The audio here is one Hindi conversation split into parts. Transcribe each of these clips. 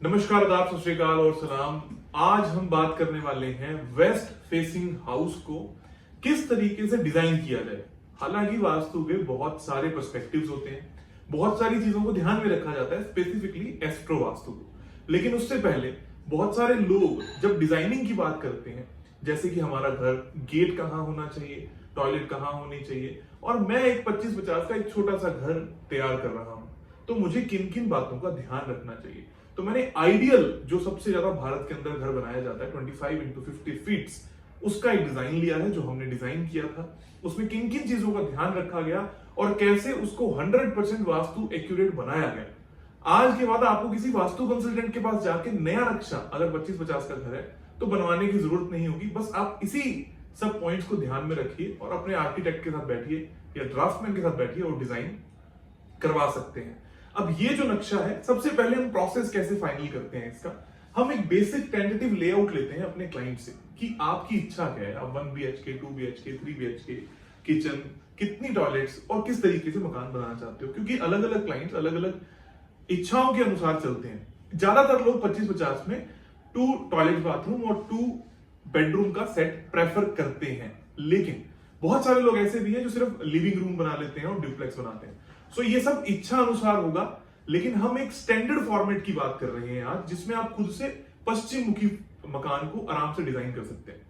नमस्कार, आदाब, सत श्री अकाल और सलाम। आज हम बात करने वाले हैं वेस्ट फेसिंग हाउस को किस तरीके से डिजाइन किया जाए। हालांकि वास्तु के बहुत सारे पर्सपेक्टिव्स होते हैं, बहुत सारी चीजों को ध्यान में रखा जाता है, स्पेसिफिकली एस्ट्रो वास्तु को। लेकिन उससे पहले बहुत सारे लोग जब डिजाइनिंग की बात करते हैं, जैसे कि हमारा घर, गेट कहाँ होना चाहिए, टॉयलेट कहाँ होनी चाहिए, और मैं एक 25-50 का एक छोटा सा घर तैयार कर रहा हूं, तो मुझे किन किन बातों का ध्यान रखना चाहिए। तो मैंने आइडियल, जो सबसे ज्यादा भारत के अंदर घर बनाया जाता है 25x50 फीट्स, उसका एक डिजाइन लिया है जो हमने डिजाइन किया था। उसमें किन किन चीजों का ध्यान रखा गया और कैसे उसको 100% वास्तु एक्यूरेट बनाया गया। आज के बाद आपको किसी वास्तु कंसल्टेंट के पास जाके नया नक्शा, अगर 25-50 का घर है तो बनवाने की जरूरत नहीं होगी। बस आप इसी सब पॉइंट्स को ध्यान में रखिए और अपने आर्किटेक्ट के साथ बैठिए या ड्राफ्टमैन के साथ बैठिए और डिजाइन करवा सकते हैं। अब ये जो नक्शा है, सबसे पहले हम प्रोसेस कैसे फाइनल करते हैं इसका। हम एक बेसिक टेंटेटिव लेआउट लेते हैं अपने क्लाइंट से कि आपकी इच्छा क्या है, आप 1 BHK, 2 BHK, 3 BHK, किचन, कितनी टॉयलेट्स और किस तरीके से मकान बनाना चाहते हो, क्योंकि अलग अलग क्लाइंट्स अलग अलग इच्छाओं के अनुसार चलते हैं। ज्यादातर लोग 25-50 में 2 टॉयलेट बाथरूम और 2 बेडरूम का सेट प्रेफर करते हैं, लेकिन बहुत सारे लोग ऐसे भी हैं जो सिर्फ लिविंग रूम बना लेते हैं और ड्यूप्लेक्स बनाते हैं। सो ये सब इच्छा अनुसार होगा, लेकिन हम एक स्टैंडर्ड फॉर्मेट की बात कर रहे हैं आज, जिसमें आप खुद से पश्चिम मुखी मकान को आराम से डिजाइन कर सकते हैं।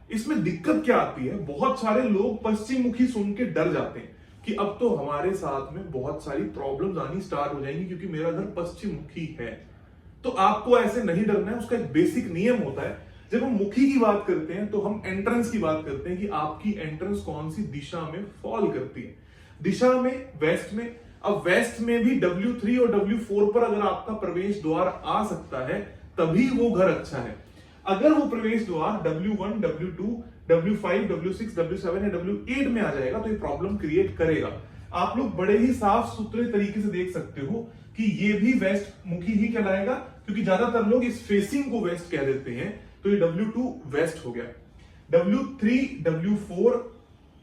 इसमें दिक्कत क्या आती है, बहुत सारे लोग पश्चिम मुखी सुन के डर जाते हैं कि अब तो हमारे साथ में बहुत सारी प्रॉब्लम्स आनी स्टार्ट हो जाएंगी क्योंकि मेरा घर पश्चिम मुखी है। तो आपको ऐसे नहीं डरना है। उसका एक बेसिक नियम होता है, जब हम मुखी की बात करते हैं तो हम एंट्रेंस की बात करते हैं कि आपकी एंट्रेंस कौन सी दिशा में फॉल करती है। दिशा में वेस्ट में। अब वेस्ट में भी W3 और W4 पर अगर आपका प्रवेश द्वार आ सकता है तभी वो घर अच्छा है। अगर वो प्रवेश द्वार W1, W2, W5, W6, W7 या W8 में आ जाएगा तो ये प्रॉब्लम क्रिएट करेगा। आप लोग बड़े ही साफ सुथरे तरीके से देख सकते हो कि ये भी वेस्ट मुखी ही कहलाएगा, क्योंकि ज्यादातर लोग इस फेसिंग को वेस्ट कह देते हैं। तो ये W2 वेस्ट हो गया, W3, W4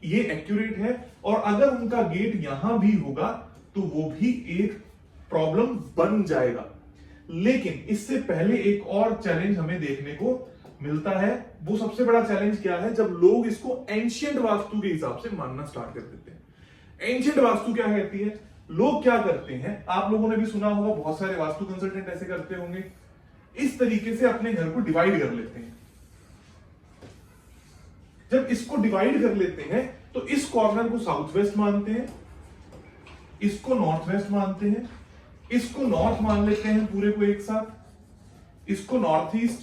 ये एक्यूरेट है, और अगर उनका गेट यहां भी होगा तो वो भी एक प्रॉब्लम बन जाएगा। लेकिन इससे पहले एक और चैलेंज हमें देखने को मिलता है। वो सबसे बड़ा चैलेंज क्या है, जब लोग इसको एंशिएंट वास्तु के हिसाब से मानना स्टार्ट कर देते हैं। एंशिएंट वास्तु क्या कहती है, लोग क्या करते हैं, आप लोगों ने भी सुना होगा, बहुत सारे वास्तु कंसल्टेंट ऐसे करते होंगे, इस तरीके से अपने घर को डिवाइड कर लेते हैं। जब इसको डिवाइड कर लेते हैं तो इस कॉर्नर को साउथ वेस्ट मानते हैं, इसको नॉर्थ वेस्ट मानते हैं, इसको नॉर्थ मान लेते हैं पूरे को एक साथ, इसको north east,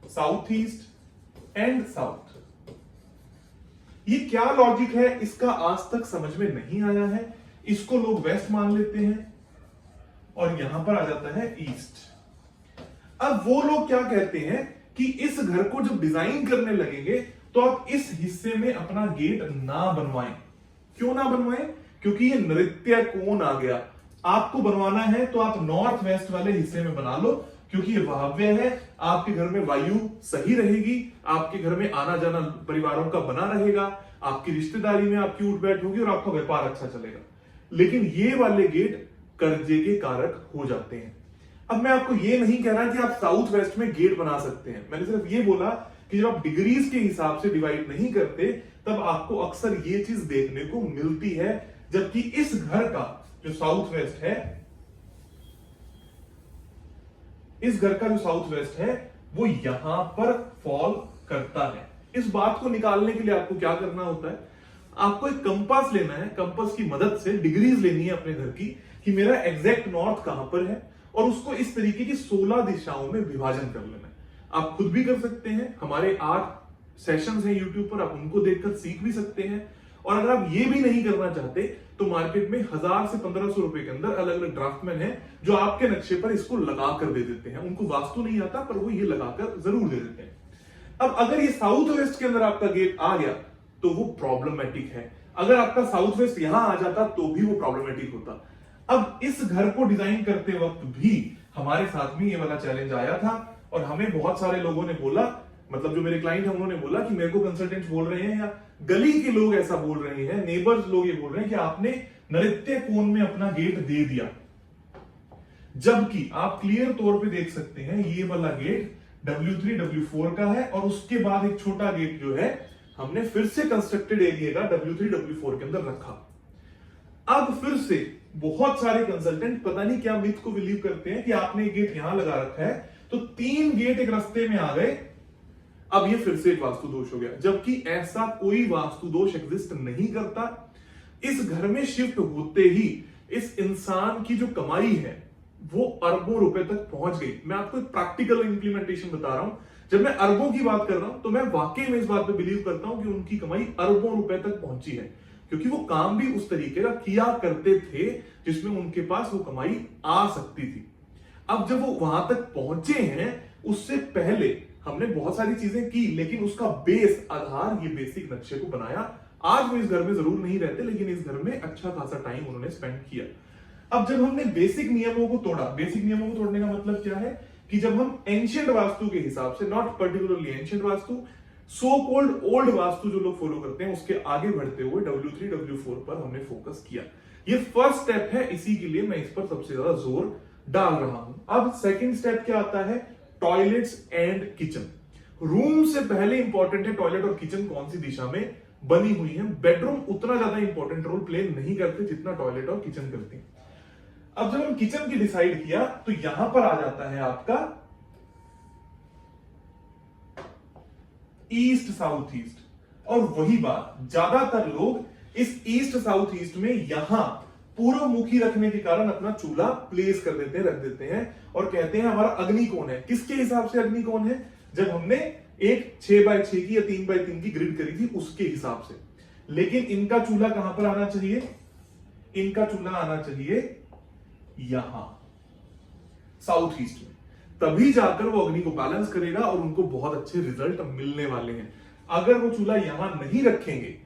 south east and south. ये क्या लॉजिक है, इसका आज तक समझ में नहीं आया है। इसको लोग वेस्ट मान लेते हैं और यहां पर आ जाता है ईस्ट। अब वो लोग क्या कहते हैं कि इस घर को जब डिजाइन करने लगेंगे तो आप इस हिस्से में अपना गेट ना बनवाएं। क्यों ना बनवाएं? क्योंकि ये नृत्य कोण आ गया। आपको बनवाना है तो आप नॉर्थ वेस्ट वाले हिस्से में बना लो, क्योंकि ये वायव्य है। आपके घर में वायु सही रहेगी, आपके घर में आना जाना परिवारों का बना रहेगा, आपकी रिश्तेदारी में आपकी उठ बैठ होगी और आपका व्यापार अच्छा चलेगा। लेकिन ये वाले गेट कर्जे के कारक हो जाते हैं। अब मैं आपको ये नहीं कह रहा कि आप साउथ वेस्ट में गेट बना सकते हैं, मैंने सिर्फ ये बोला कि जब आप डिग्रीज के हिसाब से डिवाइड नहीं करते तब आपको अक्सर ये चीज देखने को मिलती है। जबकि इस घर का जो साउथ वेस्ट है, इस घर का जो साउथ वेस्ट है वो यहां पर फॉल करता है। इस बात को निकालने के लिए आपको क्या करना होता है, आपको एक कंपास लेना है, कंपास की मदद से डिग्रीज लेनी है अपने घर की कि मेरा एग्जैक्ट नॉर्थ कहां पर है, और उसको इस तरीके की 16 दिशाओं में विभाजन कर लेना है। आप खुद भी कर सकते हैं, हमारे 8 सेशंस हैं यूट्यूब पर, आप उनको देखकर सीख भी सकते हैं। और अगर आप ये भी नहीं करना चाहते तो मार्केट में 1000 से 1500 रुपए के अंदर अलग अलग ड्राफ्टमैन हैं जो आपके नक्शे पर इसको लगा कर दे देते हैं। उनको वास्तु नहीं आता पर वो ये लगाकर जरूर दे देते हैं। अब अगर ये साउथ वेस्ट के अंदर आपका गेट आ गया तो वो प्रॉब्लमेटिक है। अगर आपका साउथ वेस्ट यहां आ जाता तो भी वो प्रॉब्लमेटिक होता। अब इस घर को डिजाइन करते वक्त भी हमारे साथ में ये वाला चैलेंज आया था, और हमें बहुत सारे लोगों ने बोला, मतलब जो मेरे क्लाइंट हैं उन्होंने बोला कि मेरे को कंसल्टेंट्स बोल रहे हैं या गली के लोग ऐसा बोल रहे हैं, नेबर्स लोग ये बोल रहे हैं कि आपने नृत्य कोण में अपना गेट दे दिया। जबकि आप क्लियर तौर पे देख सकते हैं ये वाला गेट W3 W4 का है और उसके बाद एक छोटा गेट जो है हमने फिर से कंस्ट्रक्टेड एरिया का W3 W4 के अंदर रखा। अब फिर से बहुत सारे कंसल्टेंट पता नहीं क्या मिथ को बिलीव करते हैं कि आपने एक गेट यहां लगा रखा है तो 3 गेट एक रास्ते में आ गए, अब ये फिर से एक वास्तु दोष हो गया, जबकि ऐसा कोई वास्तु दोष एग्जिस्ट नहीं करता। इस घर में शिफ्ट होते ही इस इंसान की जो कमाई है वो अरबों रुपए तक पहुंच गई। मैं आपको एक प्रैक्टिकल इंप्लीमेंटेशन बता रहा हूं। जब मैं अरबों की बात कर रहा हूं तो मैं वाकई में इस बात पे बिलीव करता हूं कि उनकी कमाई अरबों रुपए तक पहुंची है, क्योंकि वो काम भी उस तरीके का किया करते थे जिसमें उनके पास वो कमाई आ सकती थी। अब जब वो वहां तक पहुंचे हैं, उससे पहले हमने बहुत सारी चीजें की, लेकिन उसका बेस आधार ये बेसिक नक्शे को बनाया। आज वो इस घर में जरूर नहीं रहते, लेकिन इस घर में अच्छा खासा टाइम उन्होंने स्पेंड किया। अब जब हमने बेसिक नियमों को तोड़ा, बेसिक नियमों को तोड़ने का मतलब क्या है कि जब हम एंशिएंट वास्तु के हिसाब से, not particularly ancient vastu, so called old vastu जो लोग फॉलो करते हैं, उसके आगे बढ़ते हुए W3 W4 पर हमने फोकस किया। ये फर्स्ट स्टेप है, इसी के लिए मैं इस पर सबसे ज्यादा जोर डाल रहा हूं। अब सेकंड स्टेप क्या आता है? Toilets and kitchen. रूम से पहले इंपॉर्टेंट है टॉयलेट और किचन कौन सी दिशा में बनी हुई है। बेडरूम उतना ज्यादा इंपॉर्टेंट रोल प्ले नहीं करते जितना टॉयलेट और किचन करते हैं। अब जब हम किचन की डिसाइड किया तो यहां पर आ जाता है आपका ईस्ट साउथ ईस्ट, और वही बात ज्यादातर लोग इस ईस्ट साउथ ईस्ट में यहां पूर्व मुखी रखने के कारण अपना चूल्हा प्लेस कर देते हैं, रख देते हैं और कहते हैं हमारा अग्नि कोण है। किसके हिसाब से अग्नि कोण है? जब हमने एक 6x6 की या 3x3 की ग्रिड करी थी उसके हिसाब से। लेकिन इनका चूल्हा कहां पर आना चाहिए? इनका चूल्हा आना चाहिए यहां साउथ ईस्ट में, तभी जाकर वो अग्नि को बैलेंस करेगा और उनको बहुत अच्छे रिजल्ट मिलने वाले हैं। अगर वो चूल्हा यहां नहीं रखेंगे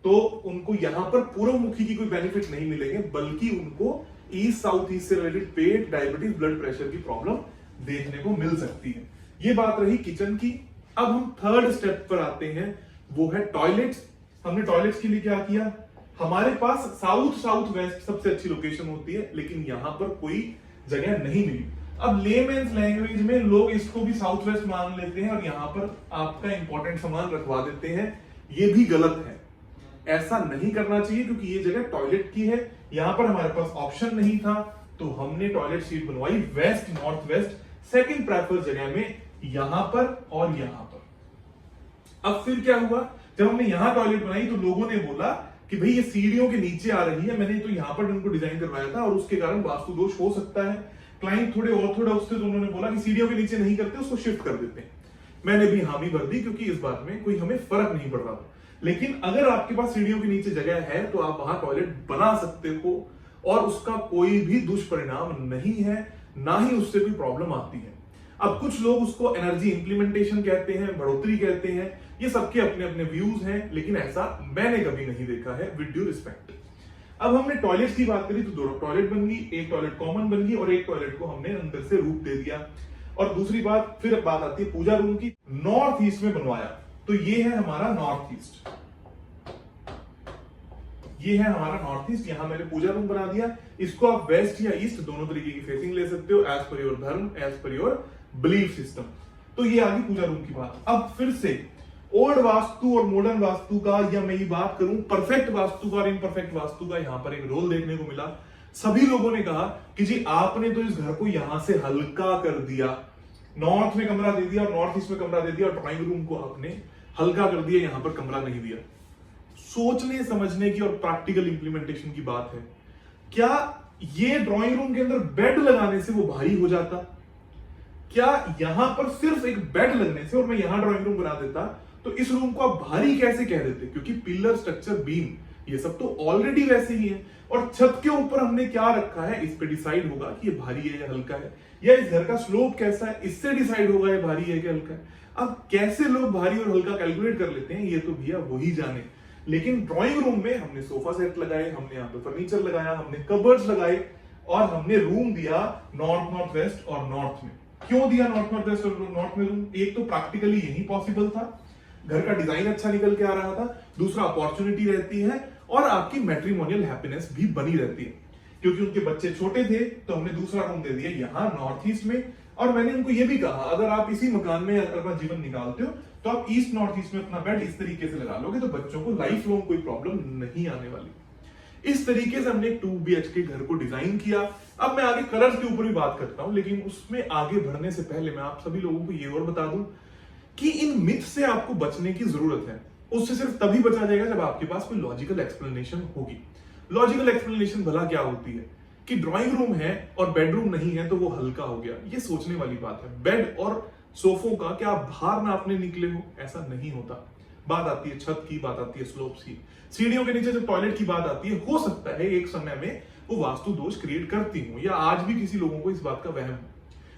तो उनको यहां पर पूर्वमुखी की कोई बेनिफिट नहीं मिलेंगे, बल्कि उनको ईस्ट साउथ ईस्ट से रिलेटेड पेट, डायबिटीज, ब्लड प्रेशर की प्रॉब्लम देखने को मिल सकती है। ये बात रही किचन की। अब हम थर्ड स्टेप पर आते हैं, वो है टॉयलेट्स। हमने टॉयलेट्स के लिए क्या किया? हमारे पास साउथ साउथ वेस्ट सबसे अच्छी लोकेशन होती है, लेकिन यहां पर कोई जगह नहीं मिली। अब लेमेन्स लैंग्वेज में लोग इसको भी साउथ वेस्ट मान लेते हैं और यहां पर आपका इंपॉर्टेंट सामान रखवा देते हैं। ये भी गलत है, ऐसा नहीं करना चाहिए, क्योंकि ये जगह टॉयलेट की है। यहां पर हमारे पास ऑप्शन नहीं था, तो हमने टॉयलेट शीट बनवाई west north west, second prefer जगह में, यहां पर और यहां पर। अब फिर क्या हुआ? जब हमने यहां टॉयलेट बनाई तो लोगों ने बोला कि भाई ये सीढ़ियों के नीचे आ रही है, मैंने तो यहां पर उनको डिजाइन करवाया था और उसके कारण वास्तु दोष हो सकता है। क्लाइंट थोड़े उससे, तो उन्होंने बोला कि सीढ़ियों के नीचे नहीं करते, उसको शिफ्ट कर देते हैं। मैंने भी हामी भर दी, क्योंकि इस बात में कोई हमें फर्क नहीं पड़ रहा था। लेकिन अगर आपके पास सीढ़ियों के नीचे जगह है तो आप वहां टॉयलेट बना सकते हो और उसका कोई भी दुष्परिणाम नहीं है, ना ही उससे कोई प्रॉब्लम आती है। अब कुछ लोग उसको एनर्जी इंप्लीमेंटेशन कहते हैं, बढ़ोतरी कहते हैं, ये सबके अपने अपने व्यूज हैं, लेकिन ऐसा मैंने कभी नहीं देखा है, विद ड्यू रिस्पेक्ट। अब हमने टॉयलेट्स की बात करी तो 2 टॉयलेट बन गई, एक टॉयलेट कॉमन बन गई और एक टॉयलेट को हमने अंदर से रूप दे दिया। और दूसरी बात, फिर बात आती है पूजा रूम की। नॉर्थ ईस्ट में बनवाया, तो ये है हमारा नॉर्थ ईस्ट, ये है हमारा नॉर्थ ईस्ट। यहां मैंने पूजा रूम बना दिया। इसको आप वेस्ट या ईस्ट दोनों तरीके की फेसिंग ले सकते हो, एज पर योर धर्म, as per your belief system. तो ये आगे पूजा रूम की बात। अब फिर से ओल्ड वास्तु और मॉडर्न वास्तु का, या मैं ये बात करूं परफेक्ट वास्तु का और इम्परफेक्ट वास्तु का, यहां पर एक रोल देखने को मिला। सभी लोगों ने कहा कि जी आपने तो इस घर को यहां से हल्का कर दिया, नॉर्थ में कमरा दे दिया और नॉर्थ ईस्ट में कमरा दे दिया, और ड्राइंग रूम को आपने हल्का कर दिया, यहां पर कमरा नहीं दिया। सोचने समझने की और प्रैक्टिकल इंप्लीमेंटेशन की बात है। क्या ये ड्राइंग रूम के अंदर बेड लगाने से वो भारी हो जाता? क्या यहां पर सिर्फ एक बेड लगने से, और मैं यहां ड्राइंग रूम बना देता, तो इस रूम को आप भारी कैसे कह देते? क्योंकि पिलर, स्ट्रक्चर, बीम ये सब तो ऑलरेडी वैसे ही है, और छत के ऊपर हमने क्या रखा है इस पे डिसाइड होगा कि ये भारी है या हल्का है, या इस घर का स्लोप कैसा है इससे डिसाइड होगा ये भारी है कि हल्का है। अब कैसे लोग भारी और हल्का कैलकुलेट कर लेते हैं, ये तो भैया वही जाने। लेकिन ड्राइंग रूम में हमने सोफा सेट लगाए, हमने यहाँ पे फर्नीचर लगाया, हमने कबर्ड्स लगाए, और हमने रूम दिया नॉर्थ, नॉर्थ वेस्ट और नॉर्थ में। क्यों दिया नॉर्थ, नॉर्थ वेस्ट और नॉर्थ में रूम? एक तो प्रैक्टिकली यही पॉसिबल था, घर का डिजाइन अच्छा निकल के आ रहा था, दूसरा अपॉर्चुनिटी रहती है और आपकी मैट्रिमोनियल हैप्पीनेस भी बनी रहती है। क्योंकि उनके बच्चे छोटे थे तो हमने दूसरा रूम दे दिया यहाँ नॉर्थ ईस्ट में। और मैंने उनको ये भी कहा अगर आप इसी मकान में अपना जीवन निकालते हो तो आप ईस्ट नॉर्थ ईस्ट में अपना बेड इस तरीके से लगा लोगे तो बच्चों को लाइफ लॉन्ग कोई प्रॉब्लम नहीं आने वाली। इस तरीके से हमने एक 2 BHK घर को डिजाइन किया। अब मैं आगे कलर्स के ऊपर भी बात करता हूं, लेकिन उसमें आगे बढ़ने से पहले मैं आप सभी लोगों को ये और बता दूं कि इन मिथ से आपको बचने की जरूरत है। उससे सिर्फ तभी बचा जाएगा जब आपके पास कोई लॉजिकल एक्सप्लेनेशन होगी। लॉजिकल एक्सप्लेनेशन भला क्या होती है कि ड्राइंग रूम है और बेडरूम नहीं है तो वो हल्का हो गया, ये सोचने वाली बात है। बेड और सोफों का क्या आप भार नापने निकले हो? ऐसा नहीं होता। बात आती है छत की, बात आती है स्लोप्स की, सीढ़ियों के नीचे जब टॉयलेट की बात आती है, हो सकता है एक समय में वो वास्तु दोष क्रिएट करती हूँ या आज भी किसी लोगों को इस बात का वहम है,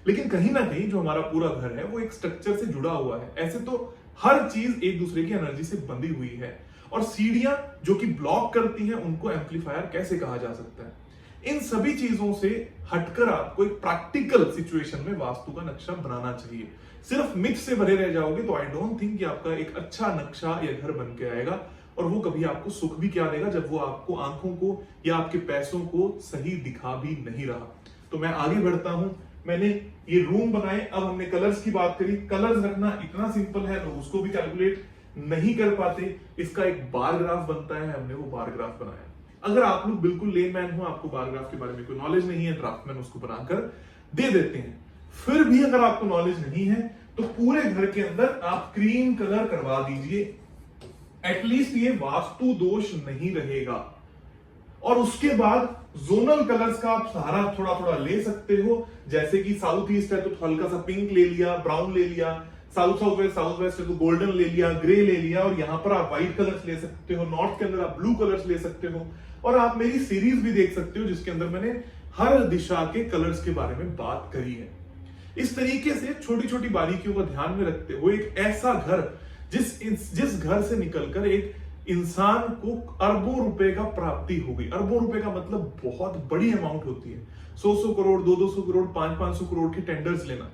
लेकिन कहीं ना कहीं जो हमारा पूरा घर है वो एक स्ट्रक्चर से जुड़ा हुआ है। ऐसे तो हर चीज एक दूसरे की एनर्जी से बंधी हुई है और सीढ़ियां जो कि ब्लॉक करती हैं उनको एम्पलीफायर कैसे कहा जा सकता है। इन सभी चीजों से हटकर आपको एक प्रैक्टिकल सिचुएशन में वास्तु का नक्शा बनाना चाहिए। सिर्फ मिथ से भरे रह जाओगे तो आई डोंट थिंक कि आपका एक अच्छा नक्शा या घर बन के आएगा, और वो कभी आपको सुख भी क्या देगा जब वो आपको आंखों को या आपके पैसों को सही दिखा भी नहीं रहा। तो मैं आगे बढ़ता हूं। मैंने ये रूम बनाए, अब हमने कलर्स की बात करी। कलर्स रखना इतना सिंपल है तो उसको भी कैलकुलेट नहीं कर पाते। इसका एक बार ग्राफ बनता है, हमने वो बार ग्राफ बनाया। अगर आप लोग बिल्कुल लेमैन हो, आपको बार ग्राफ के बारे में कोई नॉलेज नहीं है, ड्राफ्टमैन उसको बनाकर दे देते हैं। फिर भी अगर आपको नॉलेज नहीं है तो पूरे घर के अंदर आप क्रीम कलर करवा दीजिए, एटलीस्ट ये वास्तु दोष नहीं रहेगा। और उसके बाद जोनल कलर्स का आप सहारा थोड़ा थोड़ा ले सकते हो, जैसे कि साउथ ईस्ट है तो हल्का सा पिंक ले लिया, ब्राउन ले लिया, साउथ वेस्ट है तो गोल्डन ले लिया, ग्रे ले लिया, और यहां पर आप व्हाइट कलर्स ले सकते हो, नॉर्थ के अंदर आप ब्लू कलर्स ले सकते हो। और आप मेरी सीरीज भी देख सकते हो जिसके अंदर मैंने हर दिशा के कलर्स के बारे में बात करी है। इस तरीके से छोटी छोटी बारीकियों को ध्यान में रखते हुए एक ऐसा घर जिस घर से निकलकर एक इंसान को अरबों रुपए का प्राप्ति होगी। अरबों रुपए का मतलब बहुत बड़ी अमाउंट होती है। 100 करोड़, 200 करोड़, 500 करोड़ के टेंडर्स लेना।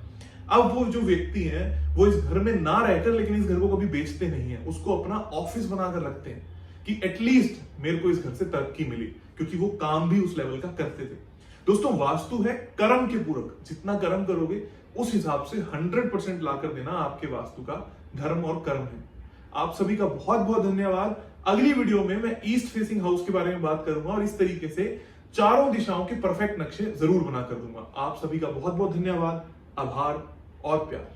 अब वो जो व्यक्ति है वो इस घर में ना रहकर, लेकिन इस घर को कभी बेचते नहीं है, उसको अपना ऑफिस बनाकर रखते हैं कि एटलीस्ट मेरे को इस घर से तरक्की मिली, क्योंकि वो काम भी उस लेवल का करते थे। दोस्तों, वास्तु है कर्म के पूरक। जितना कर्म करोगे उस हिसाब से 100% लाकर देना आपके वास्तु का धर्म और कर्म है। आप सभी का बहुत बहुत धन्यवाद। अगली वीडियो में मैं ईस्ट फेसिंग हाउस के बारे में बात करूंगा और इस तरीके से चारों दिशाओं के परफेक्ट नक्शे जरूर बना कर दूंगा। आप सभी का बहुत बहुत धन्यवाद, आभार और प्यार।